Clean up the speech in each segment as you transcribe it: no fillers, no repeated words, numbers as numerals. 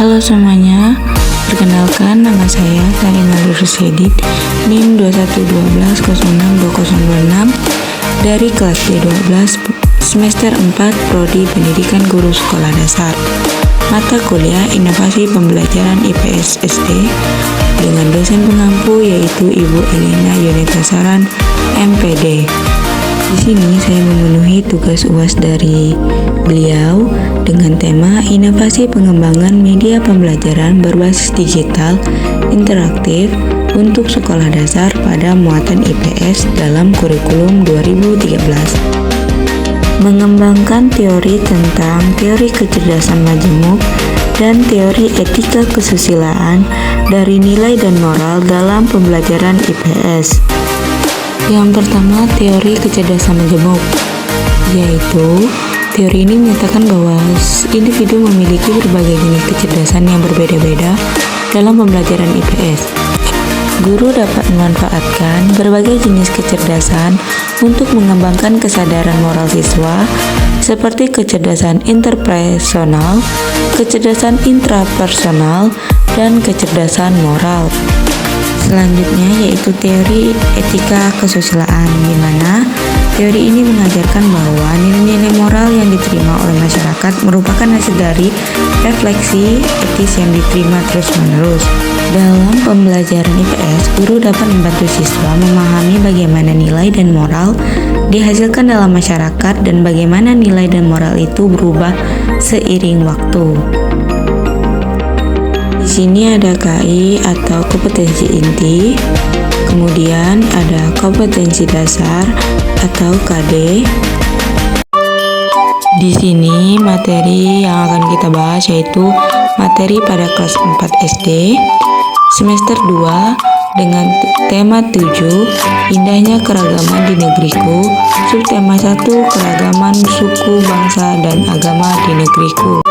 Halo semuanya, perkenalkan nama saya Salim Ali Rusedit, NIM 2112062026 dari kelas D12 semester 4 Prodi Pendidikan Guru Sekolah Dasar. Mata kuliah Inovasi Pembelajaran IPS SD dengan dosen pengampu yaitu Ibu Elina Yunita Saran, MPD. Di sini saya memenuhi tugas UAS dari beliau dengan tema Inovasi Pengembangan Media Pembelajaran Berbasis Digital Interaktif untuk Sekolah Dasar pada muatan IPS dalam kurikulum 2013. Mengembangkan teori tentang teori kecerdasan majemuk dan teori etika kesusilaan dari nilai dan moral dalam pembelajaran IPS. Yang pertama, teori kecerdasan majemuk, yaitu teori ini menyatakan bahwa individu memiliki berbagai jenis kecerdasan yang berbeda-beda dalam pembelajaran IPS. Guru dapat memanfaatkan berbagai jenis kecerdasan untuk mengembangkan kesadaran moral siswa seperti kecerdasan interpersonal, kecerdasan intrapersonal, dan kecerdasan moral. Selanjutnya yaitu teori etika kesusilaan, di mana teori ini mengajarkan bahwa nilai-nilai moral yang diterima oleh masyarakat merupakan hasil dari refleksi etis yang diterima terus-menerus. Dalam pembelajaran IPS, guru dapat membantu siswa memahami bagaimana nilai dan moral dihasilkan dalam masyarakat dan bagaimana nilai dan moral itu berubah seiring waktu. Di sini ada KI atau kompetensi inti, kemudian ada kompetensi dasar atau KD. Di sini materi yang akan kita bahas yaitu materi pada kelas 4 SD semester 2 dengan tema 7 Indahnya Keragaman di Negeriku, subtema 1 Keragaman Suku, Bangsa, dan Agama di Negeriku.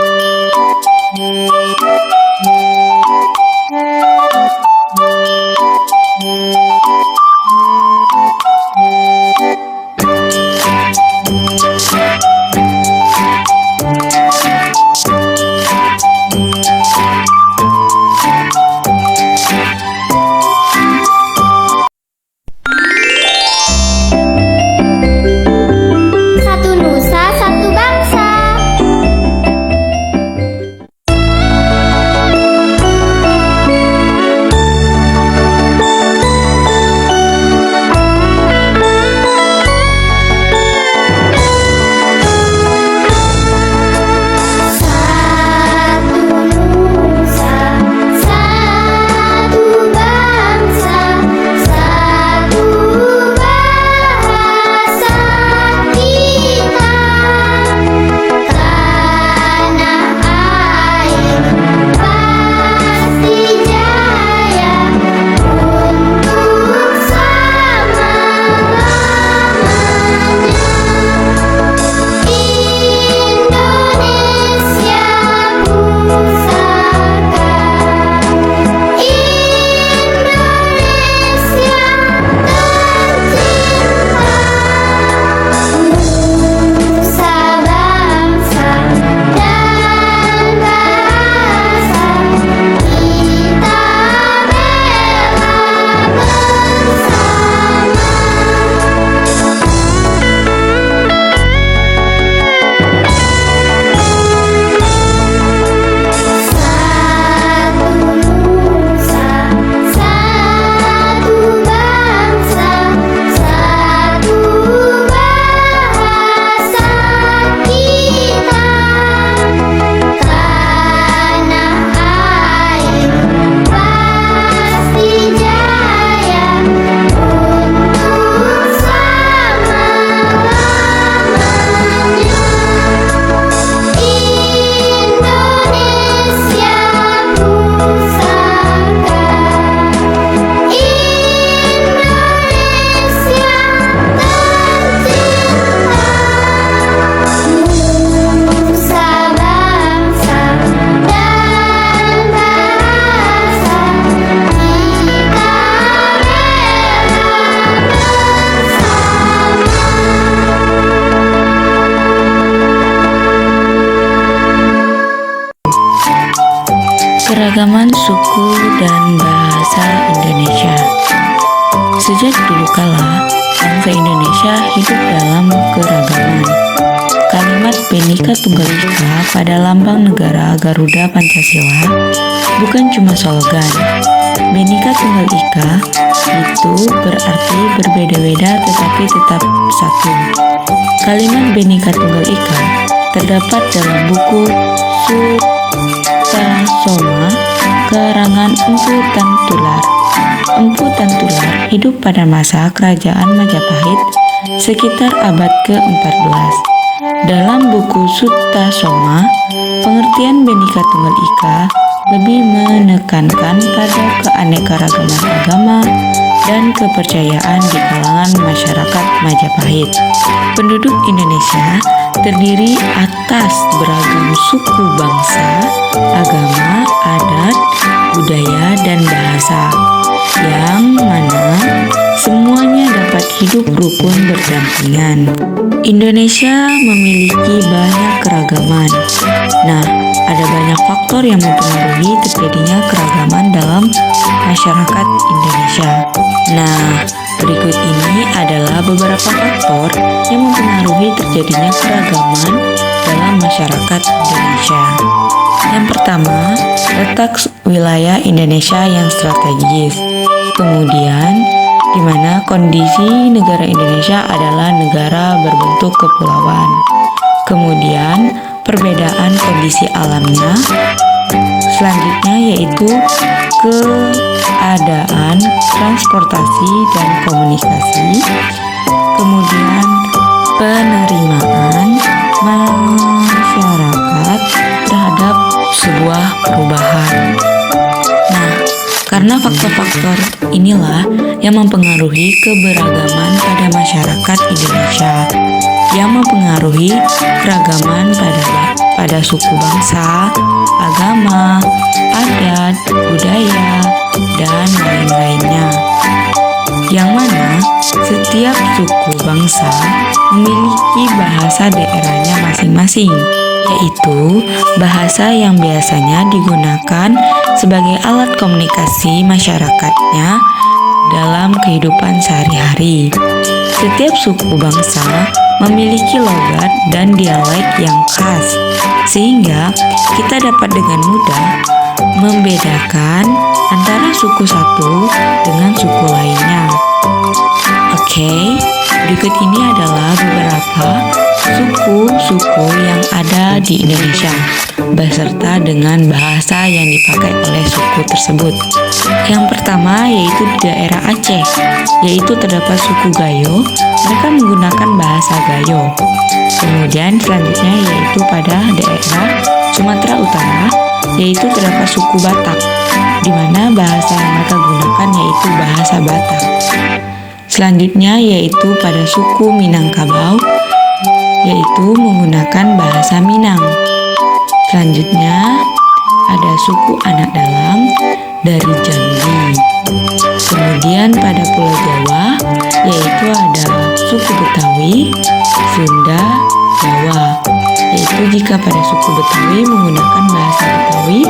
Keragaman suku dan bahasa Indonesia. Sejak dulu kala, bangsa Indonesia hidup dalam keragaman. Kalimat Bhinneka Tunggal Ika pada lambang negara Garuda Pancasila bukan cuma slogan. Bhinneka Tunggal Ika itu berarti berbeda-beda tetapi tetap satu. Kalimat Bhinneka Tunggal Ika terdapat dalam buku Sutta Soma karangan Empu Tantular. Empu Tantular hidup pada masa kerajaan Majapahit sekitar abad ke-14. Dalam buku Sutta Soma, pengertian Bhinneka Tunggal Ika lebih menekankan pada keanekaragaman agama dan kepercayaan di kalangan masyarakat Majapahit. Penduduk Indonesia terdiri atas beragam suku bangsa, agama, adat, budaya, dan bahasa, yang mana semuanya dapat hidup rukun berdampingan. Indonesia memiliki banyak keragaman. Nah, ada banyak faktor yang mempengaruhi terjadinya keragaman dalam masyarakat Indonesia. Nah, berikut ini adalah beberapa faktor yang mempengaruhi terjadinya keragaman dalam masyarakat Indonesia. Yang pertama, letak wilayah Indonesia yang strategis. Kemudian, di mana kondisi negara Indonesia adalah negara berbentuk kepulauan. Kemudian, perbedaan kondisi alamnya. Selanjutnya yaitu keadaan transportasi dan komunikasi. Kemudian, penerimaan masyarakat terhadap sebuah perubahan. Nah, karena faktor-faktor inilah yang mempengaruhi keberagaman pada masyarakat Indonesia, yang mempengaruhi keragaman pada suku bangsa, agama, adat, budaya, dan lain-lainnya. Yang mana setiap suku bangsa memiliki bahasa daerahnya masing-masing, yaitu bahasa yang biasanya digunakan sebagai alat komunikasi masyarakatnya dalam kehidupan sehari-hari. Setiap suku bangsa memiliki logat dan dialek yang khas, sehingga kita dapat dengan mudah membedakan antara suku satu dengan suku lainnya. Oke, berikut ini adalah beberapa suku-suku yang ada di Indonesia beserta dengan bahasa yang dipakai oleh suku tersebut. Yang pertama yaitu di daerah Aceh, yaitu terdapat suku Gayo. Mereka menggunakan bahasa Gayo. Kemudian selanjutnya yaitu pada daerah Sumatera Utara, yaitu terdapat suku Batak, di mana bahasa yang mereka gunakan yaitu bahasa Batak. Selanjutnya yaitu pada suku Minangkabau, yaitu menggunakan bahasa Minang. Selanjutnya ada suku Anak Dalam dari Jambi. Kemudian pada Pulau Jawa yaitu ada suku Betawi, Sunda, Jawa. Yaitu jika pada suku Betawi menggunakan bahasa Betawi,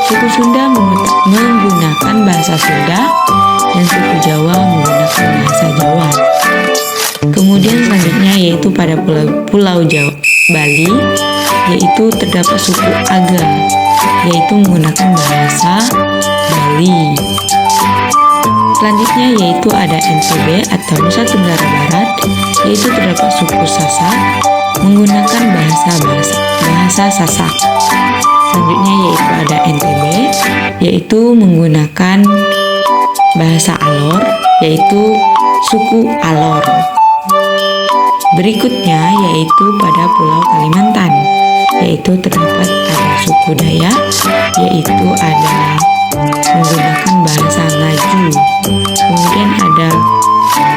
suku Sunda menggunakan bahasa Sunda, dan suku Jawa menggunakan bahasa Jawa. Kemudian selanjutnya yaitu pada Pulau Jawa, Bali, yaitu terdapat suku Aga, yaitu menggunakan bahasa Bali. Selanjutnya yaitu ada NTB atau Nusa Tenggara Barat, yaitu terdapat suku Sasak menggunakan bahasa Sasak. Selanjutnya yaitu ada NTB, yaitu menggunakan bahasa Alor, yaitu suku Alor. Berikutnya yaitu pada Pulau Kalimantan, yaitu terdapat ada suku Dayak, yaitu ada menggunakan bahasa Ngaju. Kemudian ada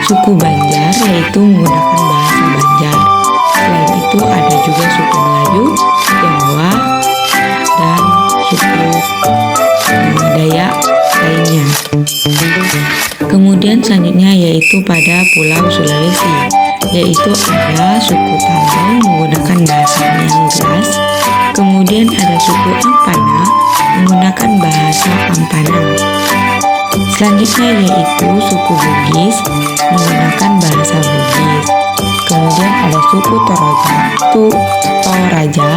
suku Banjar, yaitu menggunakan bahasa Banjar. Selain itu ada juga suku Melayu, Tionghoa, dan suku Dayak lainnya. Kemudian selanjutnya yaitu pada Pulau Sulawesi, yaitu ada suku Talau menggunakan bahasa Miangas. Kemudian ada suku Ampana menggunakan bahasa Ampana. Selanjutnya yaitu suku Bugis menggunakan bahasa Bugis. Kemudian ada suku Toraja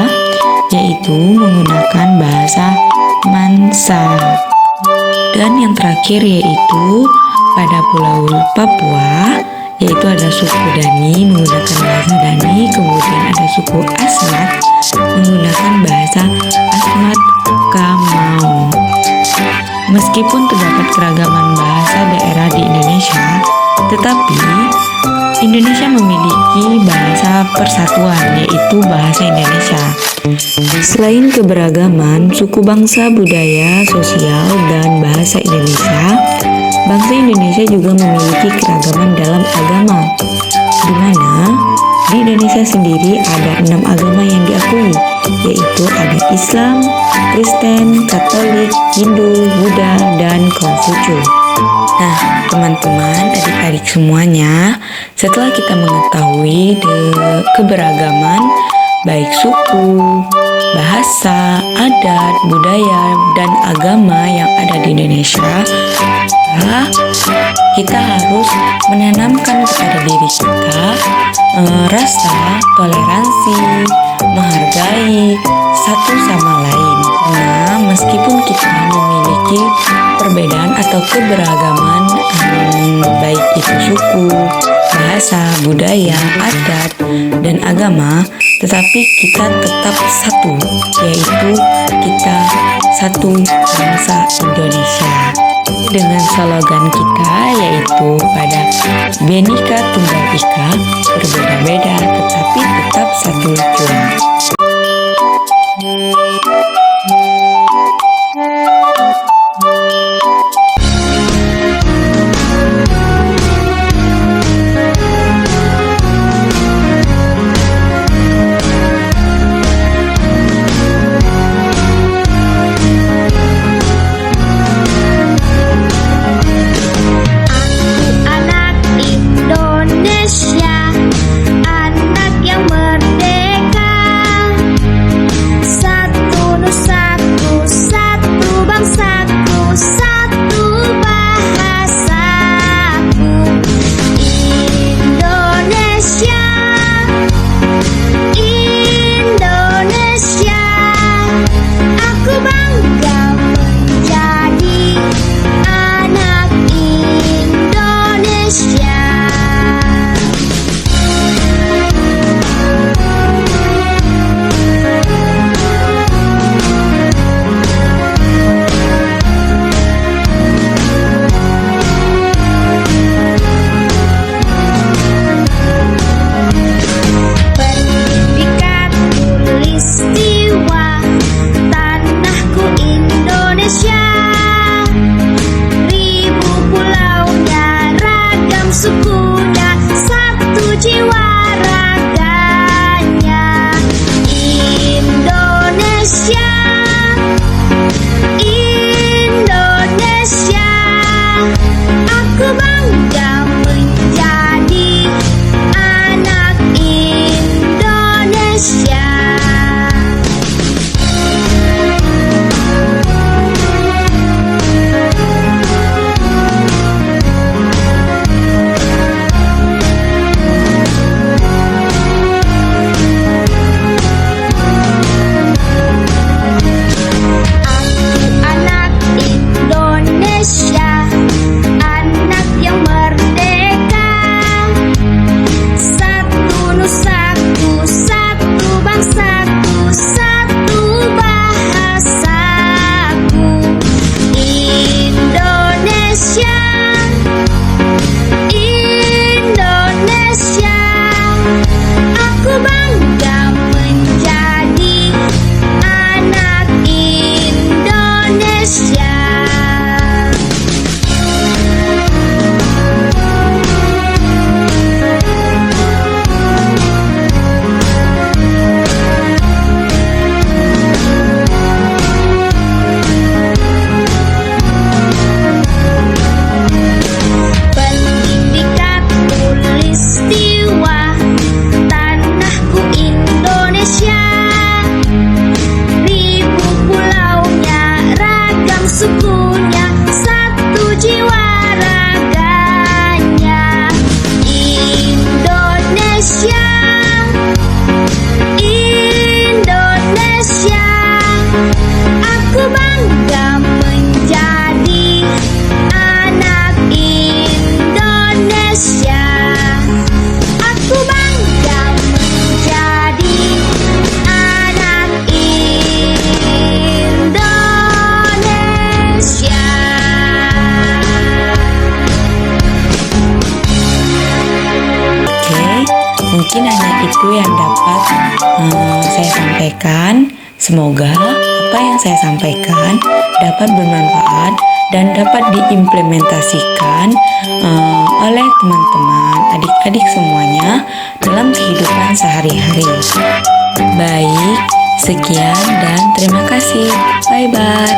yaitu menggunakan bahasa Mansa. Dan yang terakhir yaitu pada Pulau Papua yaitu ada suku Dani menggunakan bahasa Dani. Kemudian ada suku Asmat menggunakan bahasa Asmat Kamau. Meskipun terdapat keragaman bahasa daerah di Indonesia, tetapi Indonesia memiliki bahasa persatuan, yaitu bahasa Indonesia. Selain keberagaman suku, bangsa, budaya, sosial, dan bahasa Indonesia, bangsa Indonesia juga memiliki keragaman dalam agama, di mana di Indonesia sendiri ada 6 agama yang diakui, yaitu ada Islam, Kristen, Katolik, Hindu, Buddha, dan Konghucu. Nah, teman-teman, adik-adik semuanya, setelah kita mengetahui keberagaman baik suku, bahasa, adat, budaya, dan agama yang ada di Indonesia, kita harus menanamkan kepada diri kita rasa toleransi, menghargai satu sama lain. Karena meskipun kita memiliki perbedaan atau keberagaman, baik itu suku, bahasa, budaya, adat, dan agama, tetapi kita tetap satu, yaitu kita satu bangsa Indonesia. Dengan slogan kita yaitu pada Bhinneka Tunggal Ika, berbeda-beda tetapi tetap satu tujuan. itu yang dapat saya sampaikan. Semoga apa yang saya sampaikan dapat bermanfaat dan dapat diimplementasikan oleh teman-teman, adik-adik semuanya dalam kehidupan sehari-hari. Baik, sekian dan terima kasih. Bye-bye.